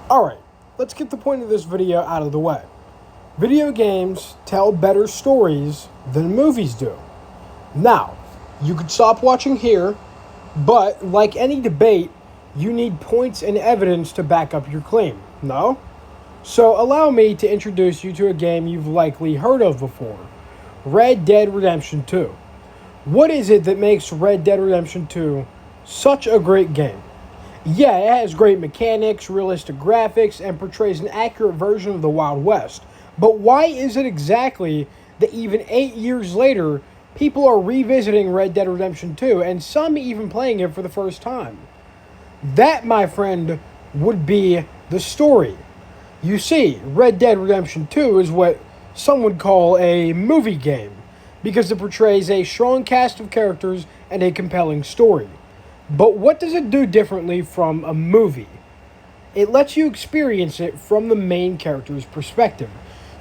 Alright, let's get the point of this video out of the way. Video games tell better stories than movies do. Now, you could stop watching here, but like any debate, you need points and evidence to back up your claim, no? So allow me to introduce you to a game you've likely heard of before, Red Dead Redemption 2. What is it that makes Red Dead Redemption 2 such a great game? Yeah, it has great mechanics, realistic graphics, and portrays an accurate version of the Wild West. But why is it exactly that even 8 years later, people are revisiting Red Dead Redemption 2, and some even playing it for the first time? That, my friend, would be the story. You see, Red Dead Redemption 2 is what some would call a movie game, because it portrays a strong cast of characters and a compelling story. But what does it do differently from a movie? It lets you experience it from the main character's perspective.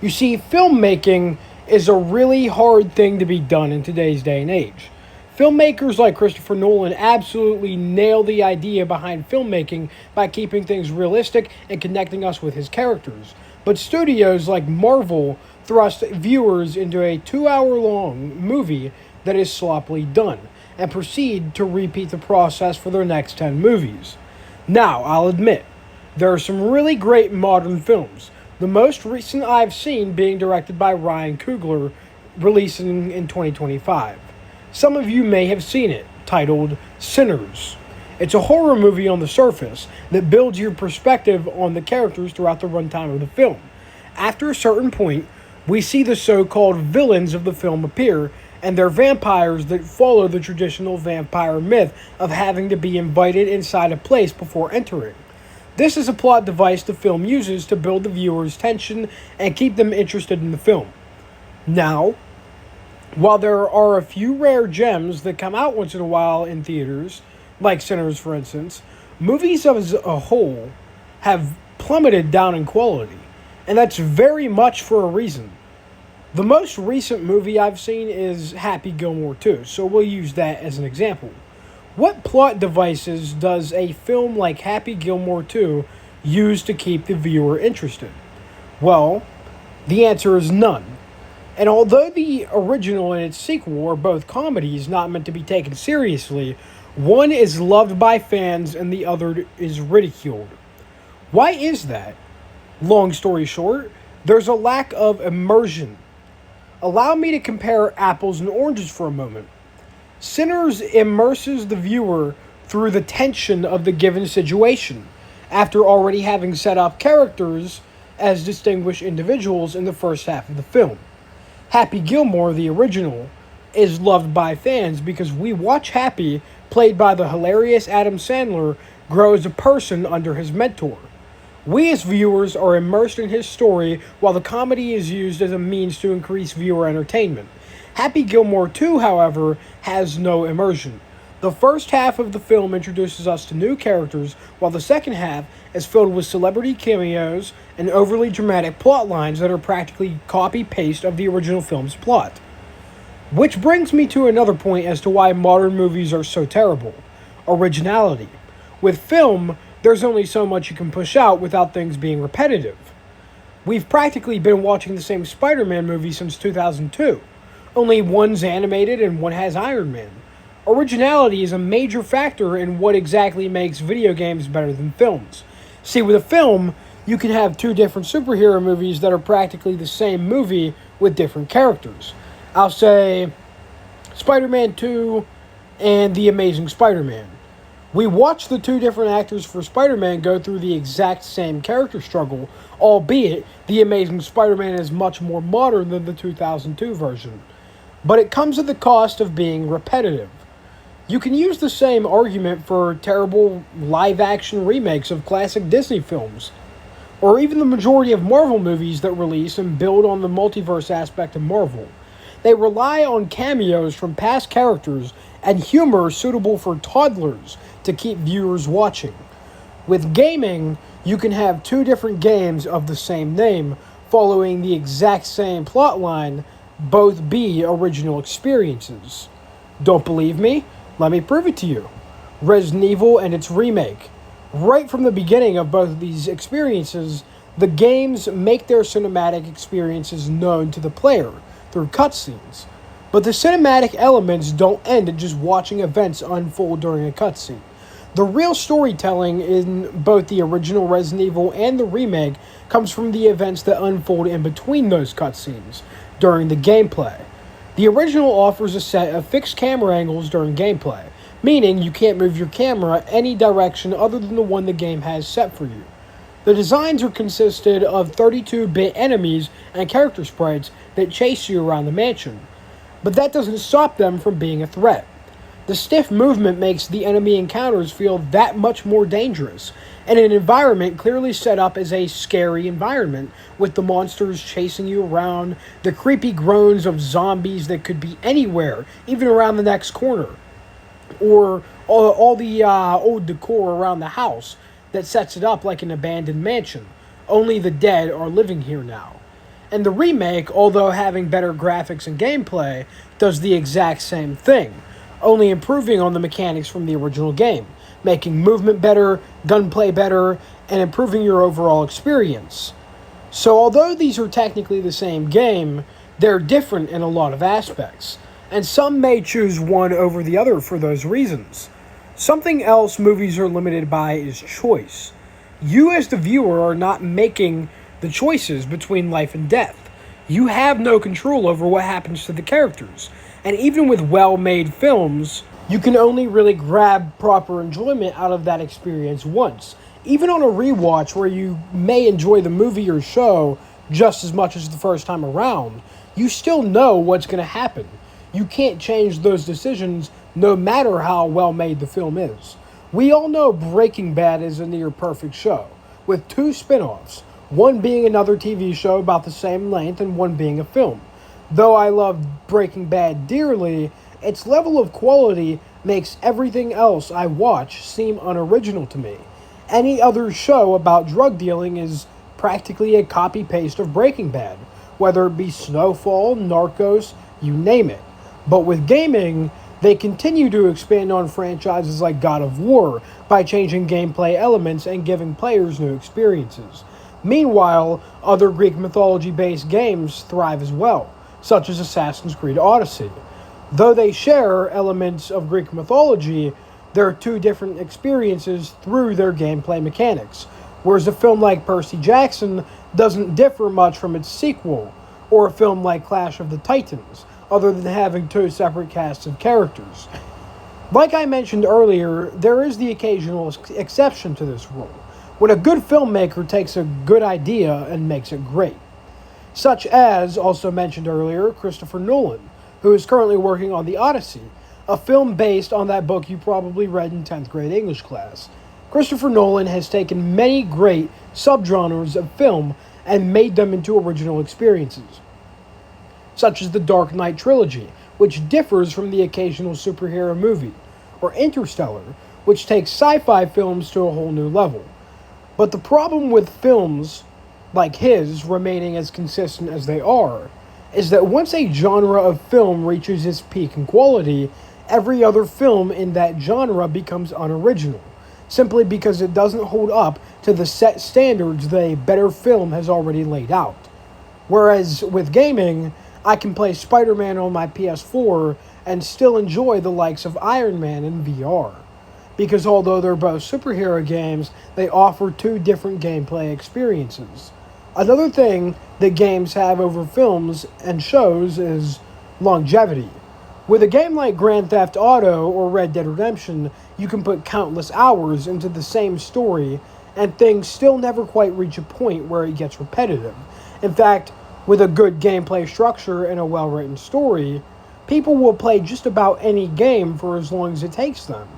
You see, filmmaking is a really hard thing to be done in today's day and age. Filmmakers like Christopher Nolan absolutely nail the idea behind filmmaking by keeping things realistic and connecting us with his characters. But studios like Marvel thrust viewers into a 2-hour-long movie that is sloppily done, and proceed to repeat the process for their next 10 movies. Now, I'll admit, there are some really great modern films, the most recent I've seen being directed by Ryan Coogler, releasing in 2025. Some of you may have seen it, titled Sinners. It's a horror movie on the surface that builds your perspective on the characters throughout the runtime of the film. After a certain point, we see the so-called villains of the film appear, and they're vampires that follow the traditional vampire myth of having to be invited inside a place before entering. This is a plot device the film uses to build the viewer's tension and keep them interested in the film. Now, while there are a few rare gems that come out once in a while in theaters, like Sinners for instance, movies as a whole have plummeted down in quality, and that's very much for a reason. The most recent movie I've seen is Happy Gilmore 2, so we'll use that as an example. What plot devices does a film like Happy Gilmore 2 use to keep the viewer interested? Well, the answer is none. And although the original and its sequel are both comedies not meant to be taken seriously, one is loved by fans and the other is ridiculed. Why is that? Long story short, there's a lack of immersion. Allow me to compare apples and oranges for a moment. Sinners immerses the viewer through the tension of the given situation, after already having set up characters as distinguished individuals in the first half of the film. Happy Gilmore, the original, is loved by fans because we watch Happy, played by the hilarious Adam Sandler, grow as a person under his mentor. We as viewers are immersed in his story while the comedy is used as a means to increase viewer entertainment. Happy Gilmore 2, however, has no immersion. The first half of the film introduces us to new characters, while the second half is filled with celebrity cameos and overly dramatic plot lines that are practically copy-paste of the original film's plot. Which brings me to another point as to why modern movies are so terrible: originality. With film, there's only so much you can push out without things being repetitive. We've practically been watching the same Spider-Man movie since 2002. Only one's animated and one has Iron Man. Originality is a major factor in what exactly makes video games better than films. See, with a film, you can have two different superhero movies that are practically the same movie with different characters. I'll say Spider-Man 2 and The Amazing Spider-Man. We watch the two different actors for Spider-Man go through the exact same character struggle, albeit The Amazing Spider-Man is much more modern than the 2002 version. But it comes at the cost of being repetitive. You can use the same argument for terrible live-action remakes of classic Disney films, or even the majority of Marvel movies that release and build on the multiverse aspect of Marvel. They rely on cameos from past characters and humor suitable for toddlers to keep viewers watching. With gaming, you can have two different games of the same name following the exact same plotline, both be original experiences. Don't believe me? Let me prove it to you. Resident Evil and its remake, Right from the beginning of both of these experiences, the games make their cinematic experiences known to the player through cutscenes. But the cinematic elements don't end at just watching events unfold during a cutscene. The real storytelling in both the original Resident Evil and the remake comes from the events that unfold in between those cutscenes during the gameplay. The original offers a set of fixed camera angles during gameplay, meaning you can't move your camera any direction other than the one the game has set for you. The designs are consisted of 32-bit enemies and character sprites that chase you around the mansion, but that doesn't stop them from being a threat. The stiff movement makes the enemy encounters feel that much more dangerous, and an environment clearly set up as a scary environment, with the monsters chasing you around, the creepy groans of zombies that could be anywhere, even around the next corner, or all the old decor around the house that sets it up like an abandoned mansion. Only the dead are living here now. And the remake, although having better graphics and gameplay, does the exact same thing, only improving on the mechanics from the original game, making movement better, gunplay better, and improving your overall experience. So although these are technically the same game, they're different in a lot of aspects, and some may choose one over the other for those reasons. Something else movies are limited by is choice. You as the viewer are not making the choices between life and death. You have no control over what happens to the characters. And even with well-made films, you can only really grab proper enjoyment out of that experience once. Even on a rewatch where you may enjoy the movie or show just as much as the first time around, you still know what's going to happen. You can't change those decisions no matter how well-made the film is. We all know Breaking Bad is a near-perfect show, with 2 spin-offs, one being another TV show about the same length and one being a film. Though I love Breaking Bad dearly, its level of quality makes everything else I watch seem unoriginal to me. Any other show about drug dealing is practically a copy-paste of Breaking Bad, whether it be Snowfall, Narcos, you name it. But with gaming, they continue to expand on franchises like God of War by changing gameplay elements and giving players new experiences. Meanwhile, other Greek mythology-based games thrive as well, such as Assassin's Creed Odyssey. Though they share elements of Greek mythology, there are 2 different experiences through their gameplay mechanics, whereas a film like Percy Jackson doesn't differ much from its sequel, or a film like Clash of the Titans, other than having 2 separate casts of characters. Like I mentioned earlier, there is the occasional exception to this rule, when a good filmmaker takes a good idea and makes it great. Such as, also mentioned earlier, Christopher Nolan, who is currently working on The Odyssey, a film based on that book you probably read in 10th grade English class. Christopher Nolan has taken many great subgenres of film and made them into original experiences, such as the Dark Knight trilogy, which differs from the occasional superhero movie, or Interstellar, which takes sci-fi films to a whole new level. But the problem with films like his remaining as consistent as they are is that once a genre of film reaches its peak in quality, every other film in that genre becomes unoriginal, simply because it doesn't hold up to the set standards that a better film has already laid out. Whereas with gaming, I can play Spider-Man on my PS4 and still enjoy the likes of Iron Man in VR. Because although they're both superhero games, they offer 2 different gameplay experiences. Another thing that games have over films and shows is longevity. With a game like Grand Theft Auto or Red Dead Redemption, you can put countless hours into the same story, and things still never quite reach a point where it gets repetitive. In fact, with a good gameplay structure and a well-written story, people will play just about any game for as long as it takes them.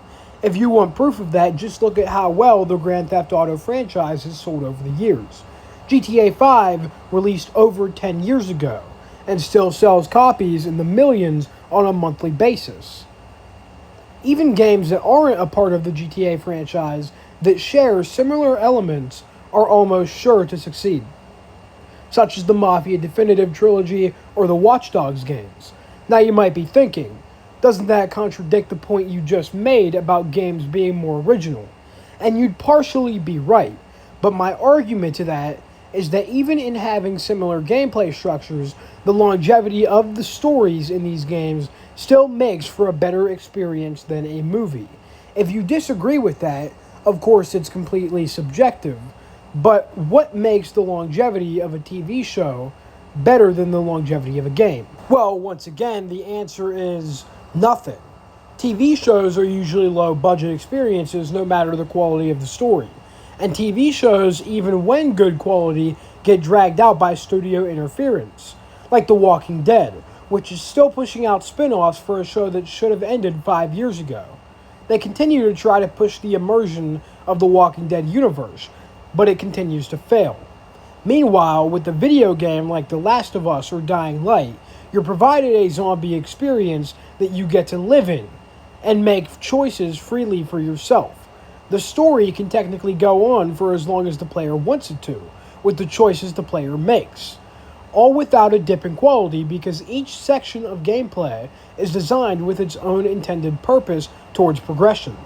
If you want proof of that, just look at how well the Grand Theft Auto franchise has sold over the years. GTA 5 released over 10 years ago, and still sells copies in the millions on a monthly basis. Even games that aren't a part of the GTA franchise that share similar elements are almost sure to succeed, such as the Mafia Definitive Trilogy or the Watch Dogs games. Now you might be thinking, doesn't that contradict the point you just made about games being more original? And you'd partially be right. But my argument to that is that even in having similar gameplay structures, the longevity of the stories in these games still makes for a better experience than a movie. If you disagree with that, of course it's completely subjective. But what makes the longevity of a TV show better than the longevity of a game? Well, once again, the answer is nothing. TV shows are usually low-budget experiences no matter the quality of the story. And TV shows, even when good quality, get dragged out by studio interference. Like The Walking Dead, which is still pushing out spin-offs for a show that should have ended 5 years ago. They continue to try to push the immersion of the Walking Dead universe, but it continues to fail. Meanwhile, with the video game like The Last of Us or Dying Light, you're provided a zombie experience that you get to live in and make choices freely for yourself. The story can technically go on for as long as the player wants it to, with the choices the player makes. All without a dip in quality because each section of gameplay is designed with its own intended purpose towards progression.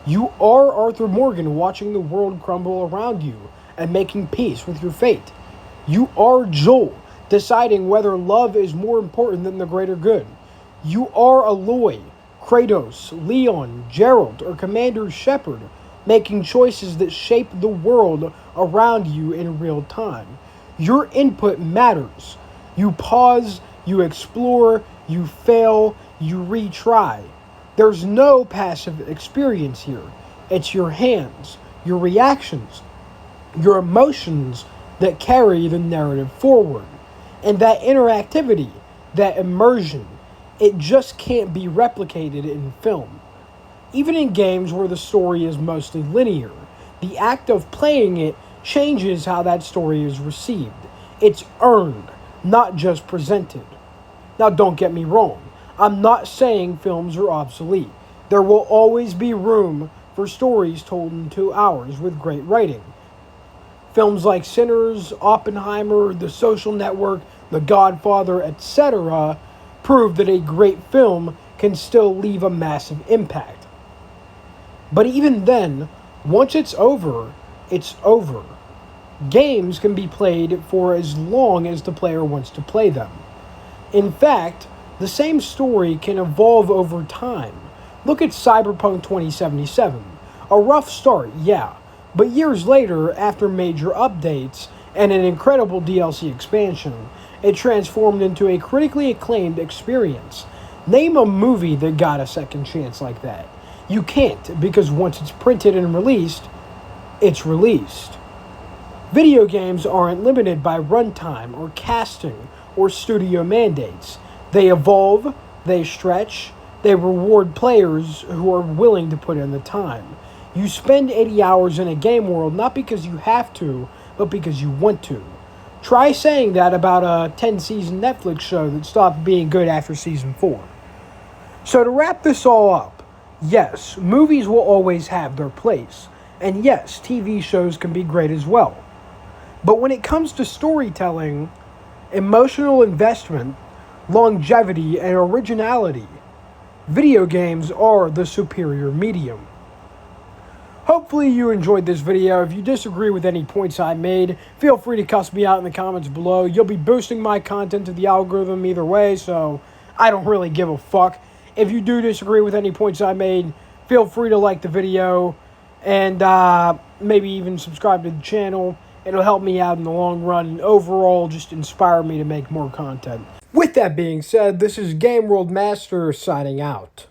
You are Arthur Morgan watching the world crumble around you and making peace with your fate. You are Joel deciding whether love is more important than the greater good. You are Aloy, Kratos, Leon, Geralt, or Commander Shepard, making choices that shape the world around you in real time. Your input matters. You pause, you explore, you fail, you retry. There's no passive experience here. It's your hands, your reactions, your emotions that carry the narrative forward. And that interactivity, that immersion, it just can't be replicated in film. Even in games where the story is mostly linear, the act of playing it changes how that story is received. It's earned, not just presented. Now, don't get me wrong. I'm not saying films are obsolete. There will always be room for stories told in 2 hours with great writing. Films like Sinners, Oppenheimer, The Social Network, The Godfather, etc. prove that a great film can still leave a massive impact. But even then, once it's over, it's over. Games can be played for as long as the player wants to play them. In fact, the same story can evolve over time. Look at Cyberpunk 2077. A rough start, yeah, but years later, after major updates and an incredible DLC expansion, it transformed into a critically acclaimed experience. Name a movie that got a second chance like that. You can't, because once it's printed and released, it's released. Video games aren't limited by runtime or casting or studio mandates. They evolve, they stretch, they reward players who are willing to put in the time. You spend 80 hours in a game world not because you have to, but because you want to. Try saying that about a 10-season Netflix show that stopped being good after season 4. So to wrap this all up, yes, movies will always have their place. And yes, TV shows can be great as well. But when it comes to storytelling, emotional investment, longevity, and originality, video games are the superior medium. Hopefully you enjoyed this video. If you disagree with any points I made, feel free to cuss me out in the comments below. You'll be boosting my content to the algorithm either way, so I don't really give a fuck. If you do disagree with any points I made, feel free to like the video and maybe even subscribe to the channel. It'll help me out in the long run and overall just inspire me to make more content. With that being said, this is Game World Master signing out.